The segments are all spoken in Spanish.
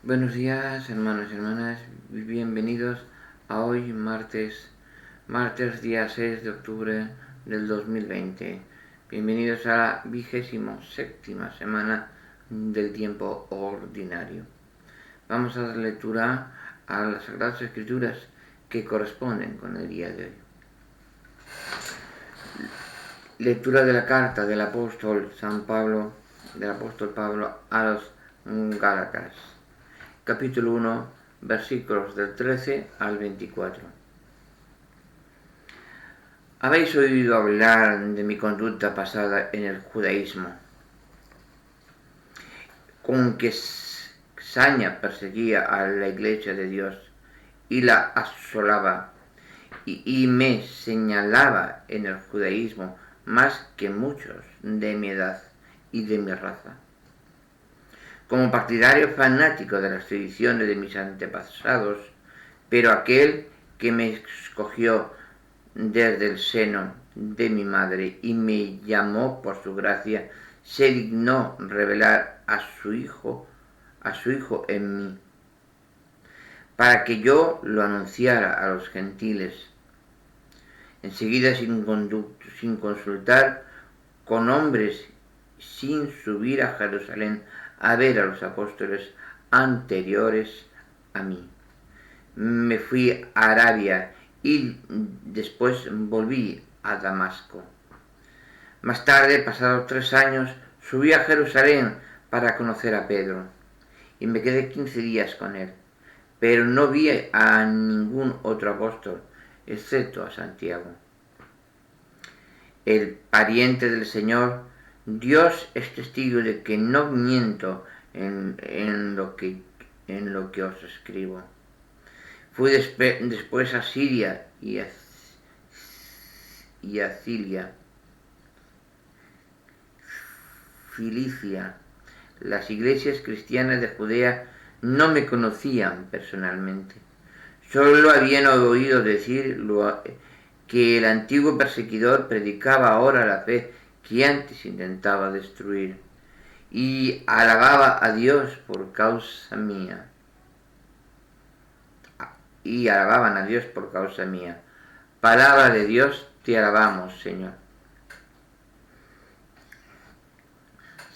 Buenos días, hermanos y hermanas, bienvenidos a hoy, martes día 6 de octubre del 2020. Bienvenidos a la 27ª semana del tiempo ordinario. Vamos a dar lectura a las Sagradas Escrituras que corresponden con el día de hoy. Lectura de la carta del apóstol Pablo a los Gálatas. Capítulo 1, versículos del 13 al 24. Habéis oído hablar de mi conducta pasada en el judaísmo, con que saña perseguía a la iglesia de Dios y la asolaba, y me señalaba en el judaísmo más que muchos de mi edad y de mi raza. Como partidario fanático de las tradiciones de mis antepasados, pero aquel que me escogió desde el seno de mi madre y me llamó por su gracia, se dignó revelar a su hijo en mí, para que yo lo anunciara a los gentiles. Enseguida, sin consultar con hombres, sin subir a Jerusalén a ver a los apóstoles anteriores a mí, me fui a Arabia y después volví a Damasco. Más tarde, pasados 3 años, subí a Jerusalén para conocer a Pedro y me quedé 15 días con él, pero no vi a ningún otro apóstol excepto a Santiago. El pariente del Señor, Dios es testigo de que no miento en lo que os escribo. Fui después a Siria y a Cilicia. Las iglesias cristianas de Judea no me conocían personalmente. Solo habían oído decir que el antiguo perseguidor predicaba ahora la fe que antes intentaba destruir, y alababa a Dios por causa mía. Y alababan a Dios por causa mía. Palabra de Dios, te alabamos, Señor.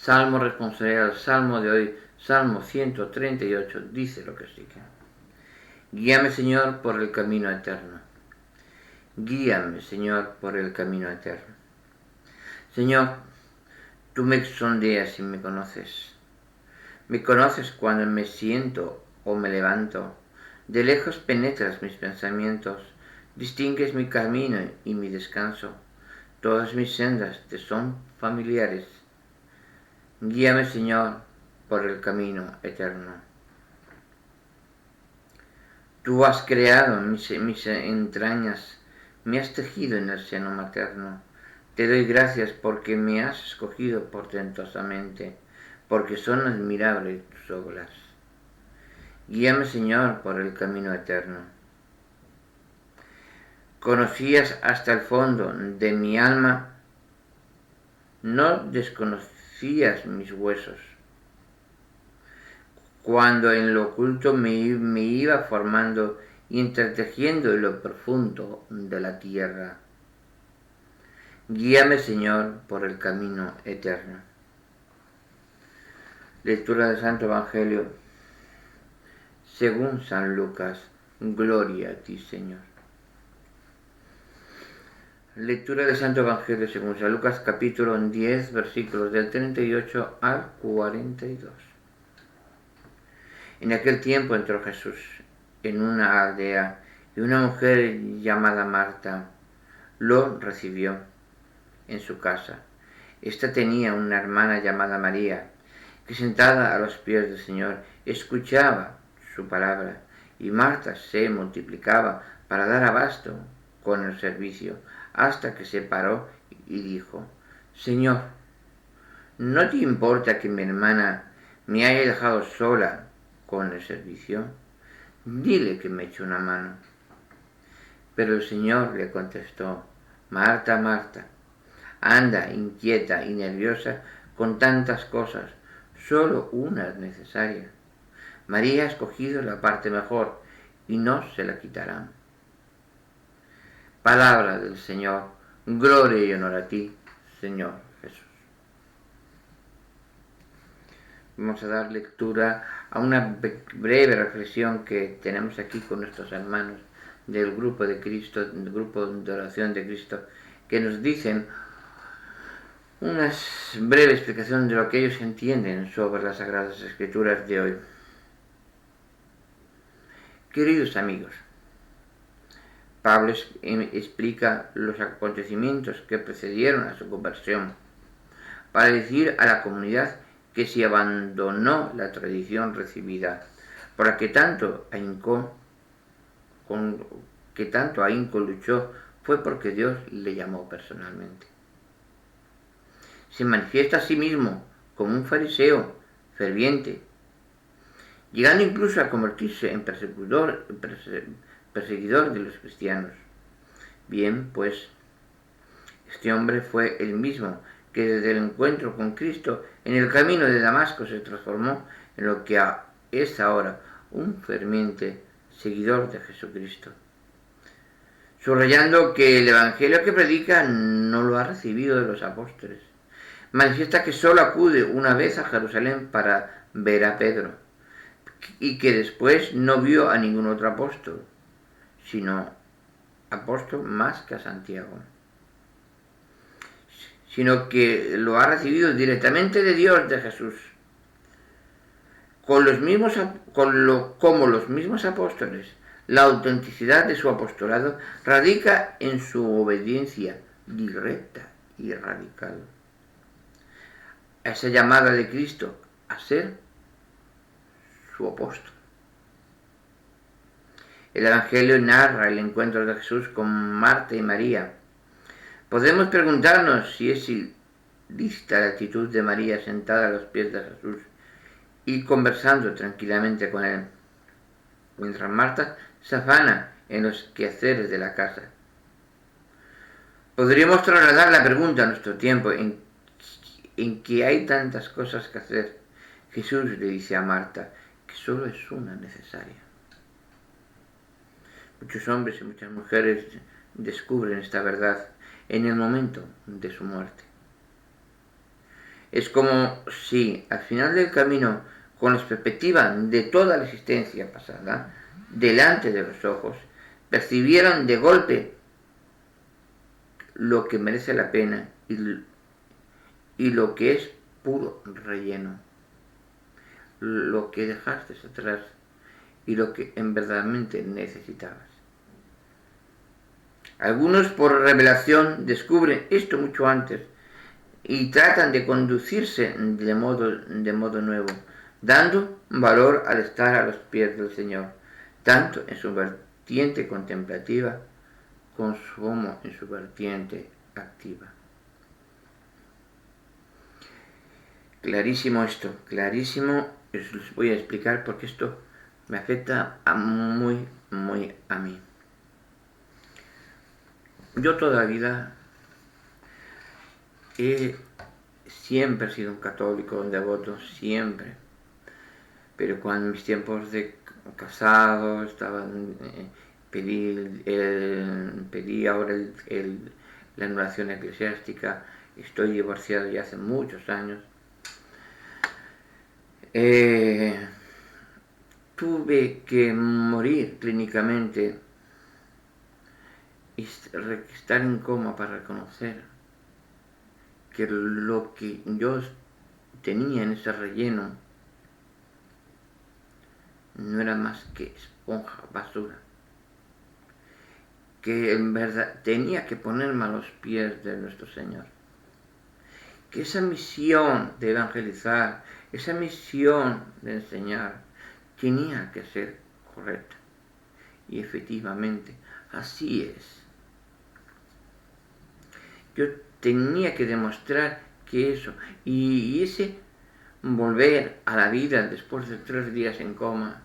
Salmo responsorial, Salmo de hoy, Salmo 138, dice lo que sigue. Guíame, Señor, por el camino eterno. Guíame, Señor, por el camino eterno. Señor, tú me sondeas y me conoces. Me conoces cuando me siento o me levanto. De lejos penetras mis pensamientos, distingues mi camino y mi descanso. Todas mis sendas te son familiares. Guíame, Señor, por el camino eterno. Tú has creado mis entrañas, me has tejido en el seno materno. Te doy gracias porque me has escogido portentosamente, porque son admirables tus obras. Guíame, Señor, por el camino eterno. Conocías hasta el fondo de mi alma, no desconocías mis huesos. Cuando en lo oculto me iba formando y entretejiendo en lo profundo de la tierra. Guíame, Señor, por el camino eterno. Lectura del Santo Evangelio según San Lucas. Gloria a ti, Señor. Lectura del Santo Evangelio según San Lucas, capítulo 10, versículos del 38 al 42. En aquel tiempo entró Jesús en una aldea y una mujer llamada Marta lo recibió en su casa. Esta tenía una hermana llamada María, que sentada a los pies del Señor escuchaba su palabra, y Marta se multiplicaba para dar abasto con el servicio, hasta que se paró y dijo: Señor, ¿no te importa que mi hermana me haya dejado sola con el servicio? Dile que me eche una mano. Pero el Señor le contestó: Marta, Marta, anda inquieta y nerviosa con tantas cosas, solo una es necesaria. María ha escogido la parte mejor y no se la quitarán. Palabra del Señor. Gloria y honor a ti, Señor Jesús. Vamos a dar lectura a una breve reflexión que tenemos aquí con nuestros hermanos del grupo de Cristo, del grupo de oración de Cristo, que nos dicen una breve explicación de lo que ellos entienden sobre las Sagradas Escrituras de hoy. Queridos amigos, Pablo explica los acontecimientos que precedieron a su conversión para decir a la comunidad que si abandonó la tradición recibida, por la que tanto ahínco luchó, fue porque Dios le llamó personalmente. Se manifiesta a sí mismo como un fariseo ferviente, llegando incluso a convertirse en perseguidor de los cristianos. Bien, pues, este hombre fue el mismo que desde el encuentro con Cristo en el camino de Damasco se transformó en lo que es ahora un ferviente seguidor de Jesucristo, subrayando que el evangelio que predica no lo ha recibido de los apóstoles. Manifiesta que solo acude una vez a Jerusalén para ver a Pedro y que después no vio a ningún otro apóstol, sino apóstol más que a Santiago, sino que lo ha recibido directamente de Dios, de Jesús, como los mismos apóstoles. La autenticidad de su apostolado radica en su obediencia directa y radical a esa llamada de Cristo a ser su apóstol. El Evangelio narra el encuentro de Jesús con Marta y María. Podemos preguntarnos si es ilícita la actitud de María sentada a los pies de Jesús y conversando tranquilamente con él, mientras Marta se afana en los quehaceres de la casa. Podríamos trasladar la pregunta a nuestro tiempo en que hay tantas cosas que hacer. Jesús le dice a Marta que solo es una necesaria. Muchos hombres y muchas mujeres descubren esta verdad en el momento de su muerte. Es como si al final del camino, con la perspectiva de toda la existencia pasada, delante de los ojos, percibieran de golpe lo que merece la pena y lo que es puro relleno, lo que dejaste atrás y lo que en verdaderamente necesitabas. Algunos por revelación descubren esto mucho antes y tratan de conducirse de modo nuevo, dando valor al estar a los pies del Señor, tanto en su vertiente contemplativa como en su vertiente activa. Clarísimo esto, clarísimo. Les voy a explicar porque esto me afecta muy a mí. Yo toda la vida siempre he sido un católico, un devoto, siempre. Pero cuando en mis tiempos de casado pedí ahora la anulación eclesiástica, estoy divorciado ya hace muchos años. Tuve que morir clínicamente y estar en coma para reconocer que lo que yo tenía en ese relleno no era más que esponja, basura, que en verdad tenía que ponerme a los pies de nuestro Señor, que esa misión de evangelizar, esa misión de enseñar tenía que ser correcta, y efectivamente así es. Yo tenía que demostrar que eso, y ese volver a la vida después de 3 días en coma,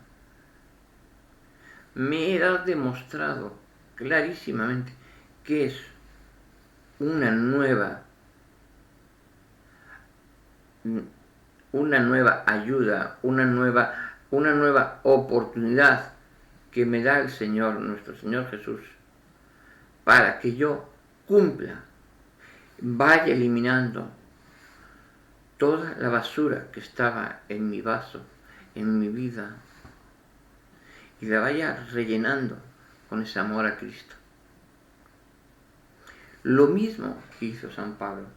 me era demostrado clarísimamente que es una nueva ayuda, una nueva una nueva oportunidad que me da el Señor, nuestro Señor Jesús, para que yo cumpla, vaya eliminando toda la basura que estaba en mi vaso, en mi vida, y la vaya rellenando con ese amor a Cristo. Lo mismo que hizo San Pablo,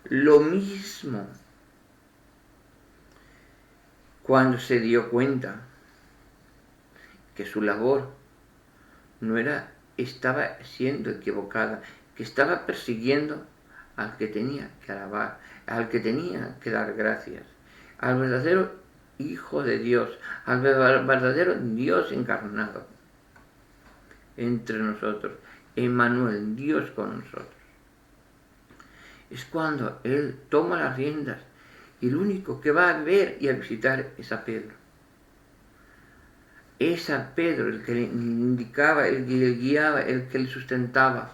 lo mismo cuando se dio cuenta que su labor no estaba siendo equivocada, que estaba persiguiendo al que tenía que alabar, al que tenía que dar gracias, al verdadero Hijo de Dios, al verdadero Dios encarnado entre nosotros, Emmanuel, Dios con nosotros. Es cuando Él toma las riendas y el único que va a ver y a visitar es a Pedro. Es a Pedro el que le indicaba, el que le guiaba, el que le sustentaba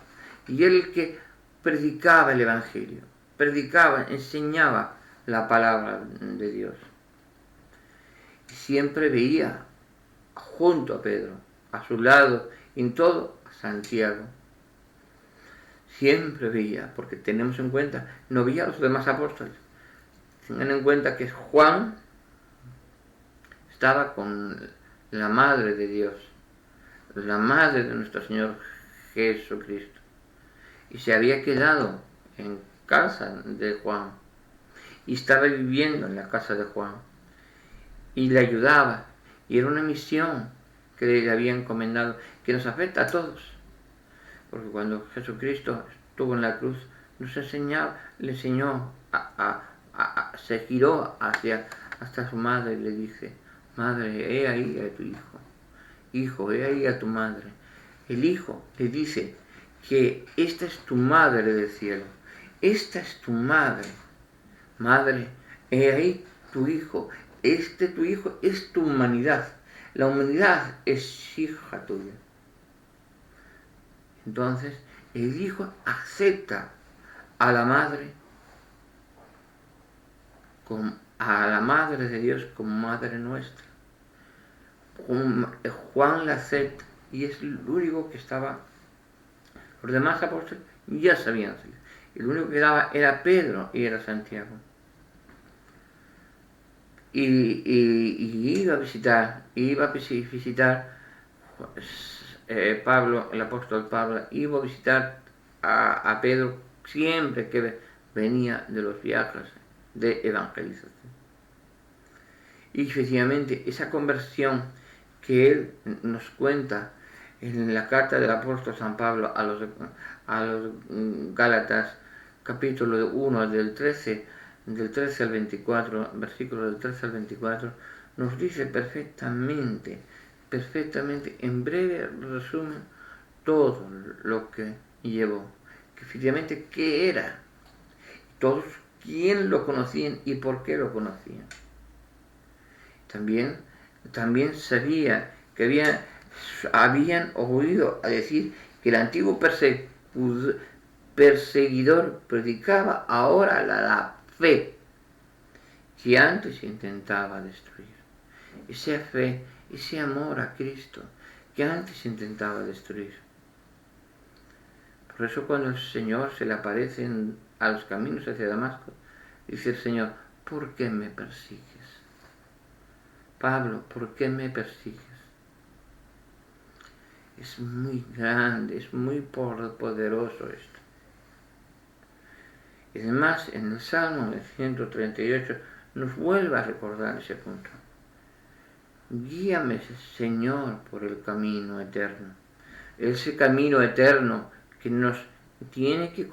y el que predicaba el Evangelio, predicaba, enseñaba la palabra de Dios. Y siempre veía junto a Pedro, a su lado, en todo, a Santiago. Siempre veía, porque tenemos en cuenta, no veía a los demás apóstoles. Tengan en cuenta que Juan estaba con la Madre de Dios, la Madre de nuestro Señor Jesucristo, y se había quedado en casa de Juan, y estaba viviendo en la casa de Juan, y le ayudaba, y era una misión que le había encomendado, que nos afecta a todos, porque cuando Jesucristo estuvo en la cruz, le enseñó, se giró hasta su madre y le dice: Madre, he ahí a tu hijo, hijo, he ahí a tu madre. El hijo le dice que esta es tu madre del cielo, esta es tu madre, madre, he ahí tu hijo, tu hijo es tu humanidad, la humanidad es hija tuya. Entonces el hijo acepta a la madre, a la madre de Dios como madre nuestra. Juan la acepta y es el único que estaba. Los demás apóstoles ya sabían. El único que quedaba era Pedro y era Santiago. Y iba a visitar Pablo, el apóstol Pablo, iba a visitar a Pedro siempre que venía de los viajes de evangelización. Y efectivamente esa conversión que él nos cuenta en la carta del apóstol San Pablo a los Gálatas, capítulo 1, del 13 al 24, versículo del 13 al 24, nos dice perfectamente, en breve resumen, todo lo que llevó, que efectivamente qué era, todos quién lo conocían y por qué lo conocían. También sabía que habían oído a decir que el antiguo perseguidor predicaba ahora la fe que antes intentaba destruir. Esa fe, ese amor a Cristo que antes intentaba destruir. Por eso cuando el Señor se le aparece a los caminos hacia Damasco, dice el Señor: ¿por qué me persigues? Pablo, ¿por qué me persigues? Es muy grande, es muy poderoso esto. Y además, en el Salmo 138 nos vuelve a recordar ese punto. Guíame, Señor, por el camino eterno. Ese camino eterno que nos tiene que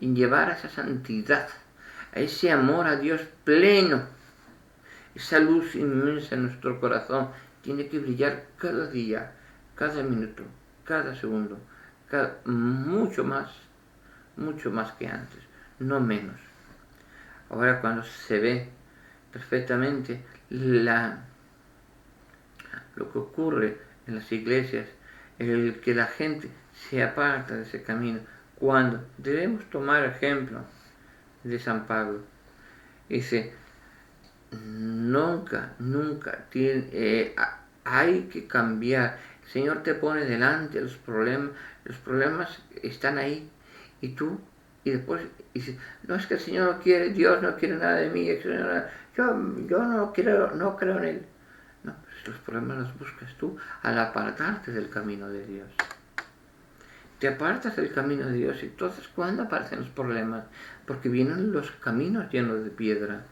llevar a esa santidad, a ese amor a Dios pleno. Esa luz inmensa en nuestro corazón tiene que brillar cada día, cada minuto, cada segundo, mucho más que antes, no menos. Ahora cuando se ve perfectamente lo que ocurre en las iglesias, el que la gente se aparta de ese camino, cuando debemos tomar ejemplo de San Pablo. Dice: nunca hay que cambiar. El Señor te pone delante los problemas están ahí, y después dices, no, es que el Señor no quiere, Dios no quiere nada de mí, yo no creo en Él. No, pues los problemas los buscas tú al apartarte del camino de Dios. Te apartas del camino de Dios, y entonces ¿cuándo aparecen los problemas? Porque vienen los caminos llenos de piedra.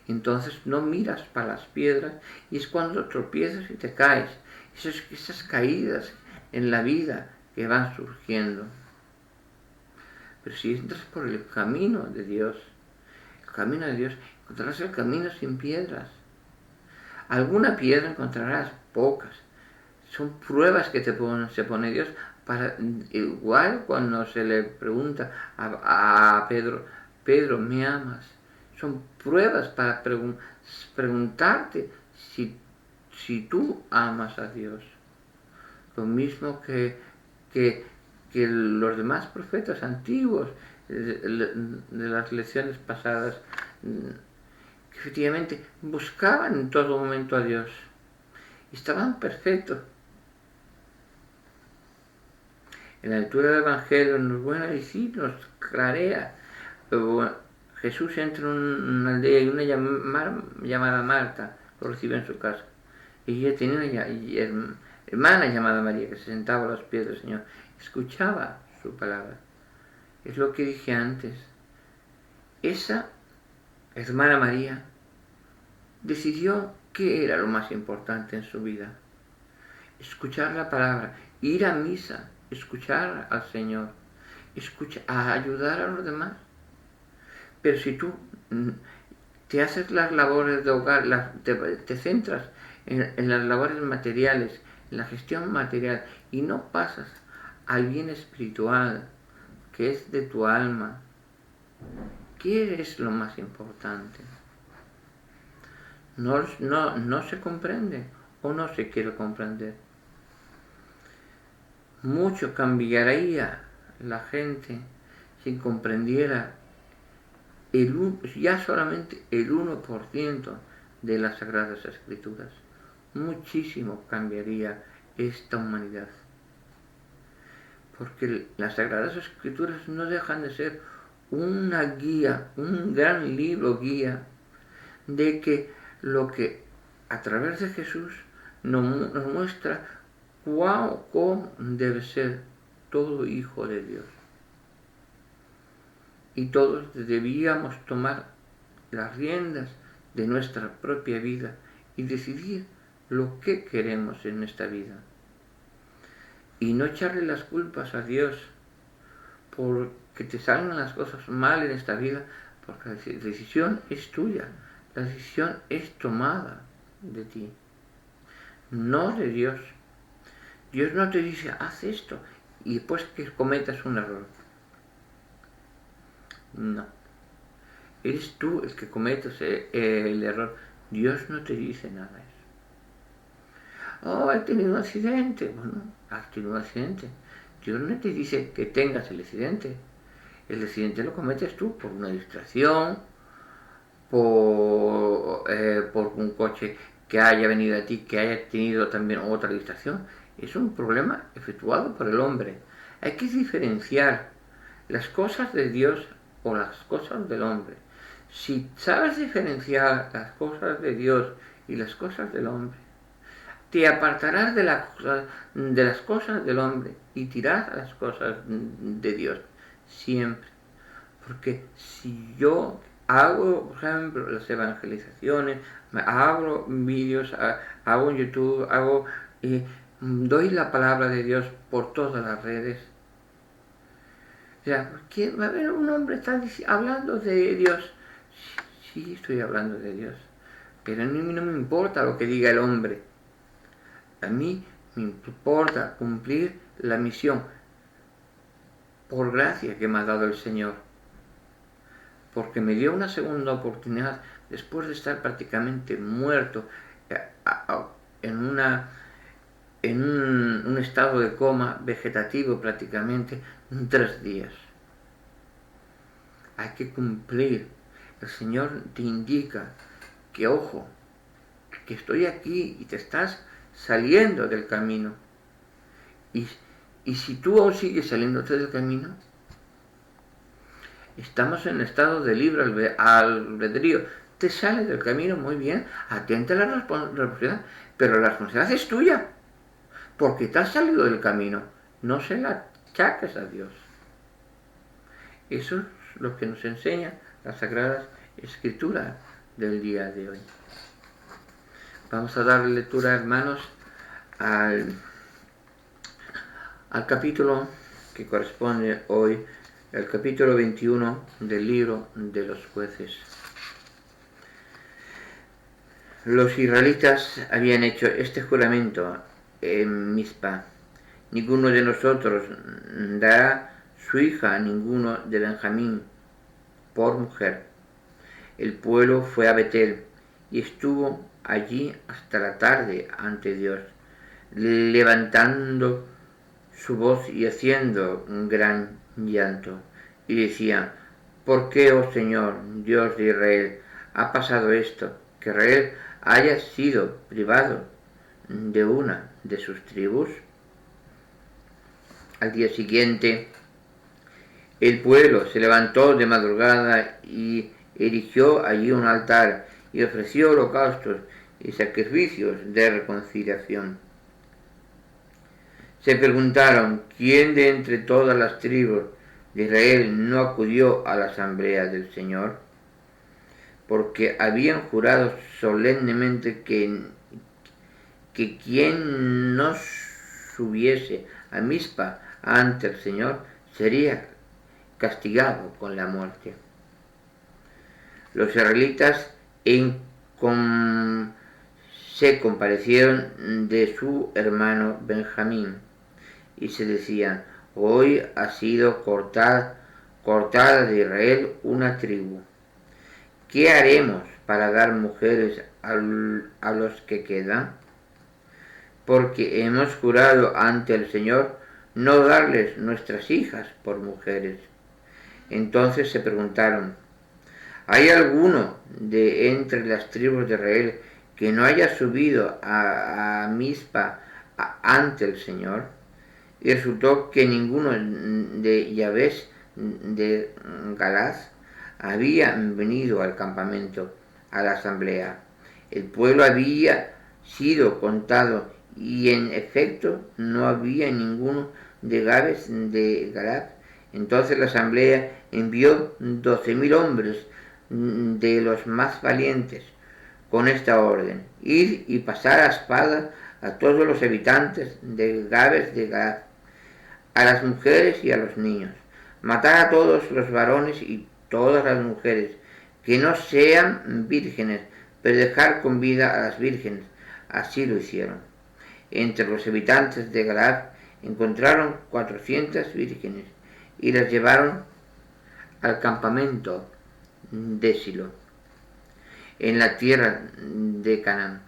Entonces no miras para las piedras, y es cuando tropiezas y te caes. Esas caídas en la vida que van surgiendo. Pero si entras por el camino de Dios, encontrarás el camino sin piedras. Alguna piedra encontrarás, pocas. Son pruebas que se pone Dios para, igual cuando se le pregunta a Pedro, Pedro, ¿me amas? Son pruebas para preguntarte si tú amas a Dios. Lo mismo que los demás profetas antiguos de las lecciones pasadas, que efectivamente buscaban en todo momento a Dios. Estaban perfectos. En la lectura del Evangelio nos vuelve a decir, nos clarea. Jesús entra en una aldea, y una llamada Marta lo recibe en su casa. Y ella tenía una hermana llamada María, que se sentaba a los pies del Señor, escuchaba su palabra. Es lo que dije antes. Esa hermana María decidió qué era lo más importante en su vida. Escuchar la palabra, ir a misa, escuchar al Señor, a ayudar a los demás. Pero si tú te haces las labores de hogar, te centras en las labores materiales, en la gestión material, y no pasas al bien espiritual, que es de tu alma, ¿qué es lo más importante? No se comprende, o no se quiere comprender. Mucho cambiaría la gente si comprendiera ya solamente el 1% de las Sagradas Escrituras. Muchísimo cambiaría esta humanidad. Porque las Sagradas Escrituras no dejan de ser una guía, un gran libro guía, de que lo que a través de Jesús nos muestra cómo debe ser todo hijo de Dios. Y todos debíamos tomar las riendas de nuestra propia vida y decidir lo que queremos en esta vida. Y no echarle las culpas a Dios porque te salgan las cosas mal en esta vida, porque la decisión es tuya, la decisión es tomada de ti, no de Dios. Dios no te dice, haz esto, y después que cometas un error. No. Eres tú el que cometes el error. Dios no te dice nada de eso. Oh, he tenido un accidente. Bueno, has tenido un accidente. Dios no te dice que tengas el accidente. El accidente lo cometes tú por una distracción, por un coche que haya venido a ti, que haya tenido también otra distracción. Es un problema efectuado por el hombre. Hay que diferenciar las cosas de Dios o las cosas del hombre. Si sabes diferenciar las cosas de Dios y las cosas del hombre, te apartarás de las cosas del hombre y tirarás a las cosas de Dios, siempre. Porque si yo hago, por ejemplo, las evangelizaciones, abro vídeos, hago en YouTube, doy la palabra de Dios por todas las redes. O sea, ¿qué va a haber un hombre está hablando de Dios? Sí, estoy hablando de Dios, pero a mí no me importa lo que diga el hombre. A mí me importa cumplir la misión por gracia que me ha dado el Señor, porque me dio una segunda oportunidad después de estar prácticamente muerto en un estado de coma vegetativo prácticamente 3 días. Hay que cumplir. El Señor te indica que, ojo, que estoy aquí y te estás saliendo del camino. Y si tú aún sigues saliéndote del camino, estamos en estado de libre albedrío. Te sales del camino, muy bien, atenta a la responsabilidad, pero la responsabilidad es tuya, porque te has salido del camino, no se la achaques a Dios. Eso es lo que nos enseña las Sagradas Escrituras del día de hoy. Vamos a dar lectura, hermanos, al capítulo que corresponde hoy, el capítulo 21 del libro de los jueces. Los israelitas habían hecho este juramento en Mizpa: ninguno de nosotros dará su hija a ninguno de Benjamín por mujer. El pueblo fue a Betel y estuvo allí hasta la tarde ante Dios, levantando su voz y haciendo un gran llanto, y decía: ¿por qué, oh Señor, Dios de Israel, ha pasado esto, que Israel haya sido privado de una de sus tribus? Al día siguiente, el pueblo se levantó de madrugada y erigió allí un altar y ofreció holocaustos y sacrificios de reconciliación. Se preguntaron: ¿quién de entre todas las tribus de Israel no acudió a la asamblea del Señor? Porque habían jurado solemnemente que quien no subiese a Mizpa ante el Señor sería castigado con la muerte. Los israelitas se compadecieron de su hermano Benjamín y se decían: hoy ha sido cortada de Israel una tribu. ¿Qué haremos para dar mujeres a los que quedan? Porque hemos jurado ante el Señor no darles nuestras hijas por mujeres. Entonces se preguntaron: ¿hay alguno de entre las tribus de Israel que no haya subido a Mizpa ante el Señor? Y resultó que ninguno de Yabes de Galad había venido al campamento, a la asamblea. El pueblo había sido contado y en efecto no había ninguno de Yabes de Galad. Entonces la asamblea envió 12,000 hombres de los más valientes con esta orden: ir y pasar a espada a todos los habitantes de Yabes de Galad, a las mujeres y a los niños, matar a todos los varones y todas las mujeres que no sean vírgenes, pero dejar con vida a las vírgenes. Así lo hicieron. Entre los habitantes de Galad encontraron 400 vírgenes y las llevaron al campamento de Silo, en la tierra de Canaán.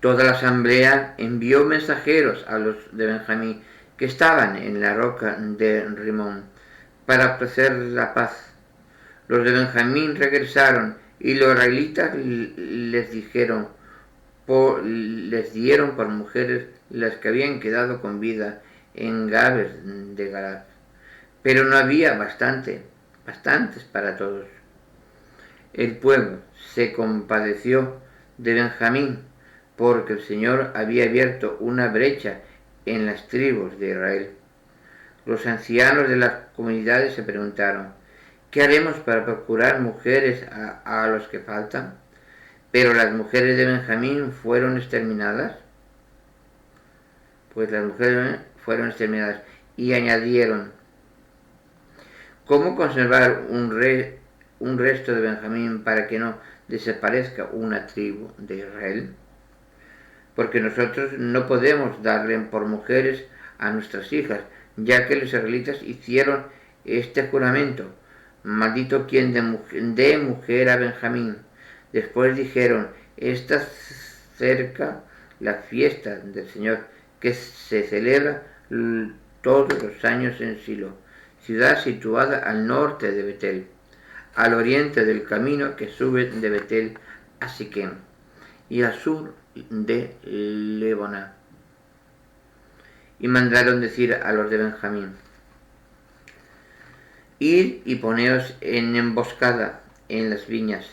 Toda la asamblea envió mensajeros a los de Benjamín que estaban en la roca de Rimón para ofrecer la paz. Los de Benjamín regresaron y los israelitas les dieron por mujeres las que habían quedado con vida en Yabes de Galad. Pero no había bastantes para todos. El pueblo se compadeció de Benjamín, porque el Señor había abierto una brecha en las tribus de Israel. Los ancianos de las comunidades se preguntaron: ¿qué haremos para procurar mujeres a los que faltan? Pero las mujeres de Benjamín fueron exterminadas. Pues las mujeres fueron exterminadas. Y añadieron: ¿cómo conservar un resto de Benjamín para que no desaparezca una tribu de Israel? Porque nosotros no podemos darle por mujeres a nuestras hijas, ya que los israelitas hicieron este juramento: maldito quien dé mujer a Benjamín. Después dijeron: está cerca la fiesta del Señor, que se celebra todos los años en Silo, ciudad situada al norte de Betel, al oriente del camino que sube de Betel a Siquem, y al sur de Lebona. Y mandaron decir a los de Benjamín: id y poneos en emboscada en las viñas,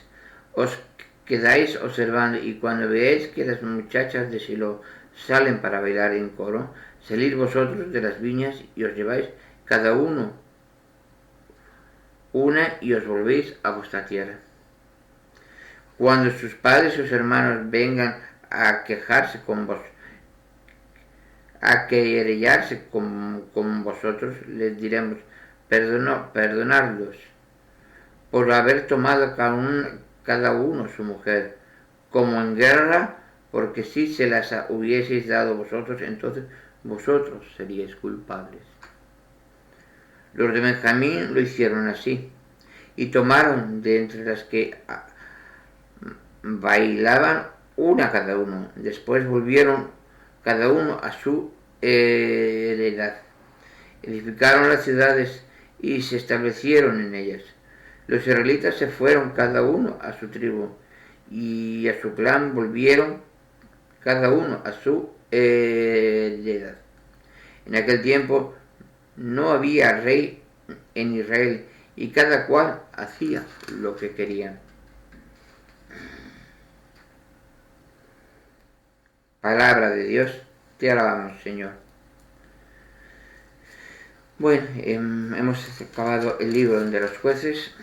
os quedáis observando, y cuando veáis que las muchachas de Silo salen para bailar en coro, salid vosotros de las viñas y os lleváis cada uno una y os volvéis a vuestra tierra. Cuando sus padres y sus hermanos vengan a quejarse con vos, a querellarse con vosotros, les diremos: perdonadlos por haber tomado cada uno su mujer, como en guerra, porque si se las hubieseis dado vosotros, entonces vosotros seríais culpables. Los de Benjamín lo hicieron así, y tomaron de entre las que bailaban una cada uno. Después volvieron cada uno a su heredad. Edificaron las ciudades y se establecieron en ellas. Los israelitas se fueron cada uno a su tribu y a su clan, volvieron cada uno a su heredad. En aquel tiempo no había rey en Israel y cada cual hacía lo que querían. Palabra de Dios, te alabamos, Señor. Bueno, hemos acabado el libro de los jueces.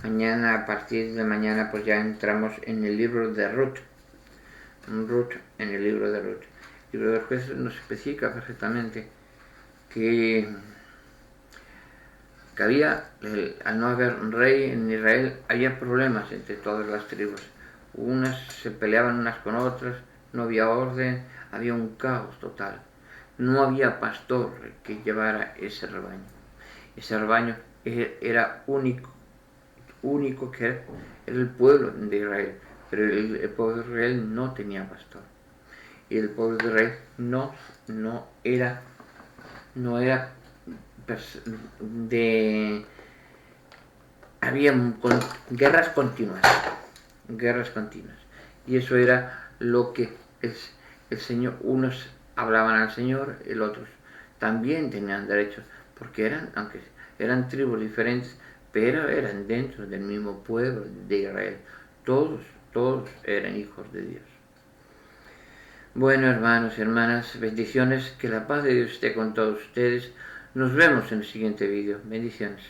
Mañana, a partir de mañana, pues ya entramos en el libro de Ruth. En el libro de Ruth. El libro de los jueces nos especifica perfectamente que había, al no haber un rey en Israel, había problemas entre todas las tribus. Unas se peleaban unas con otras, no había orden, había un caos total. No había pastor que llevara ese rebaño. Ese rebaño era único que era el pueblo de Israel, pero el pueblo de Israel no tenía pastor. Y el pueblo de Israel no era había guerras continuas, y eso era lo que el Señor, unos hablaban al Señor, el otros también tenían derechos, porque aunque eran tribus diferentes, pero eran dentro del mismo pueblo de Israel. Todos eran hijos de Dios. Bueno, hermanos y hermanas, bendiciones, que la paz de Dios esté con todos ustedes. Nos vemos en el siguiente vídeo. Bendiciones.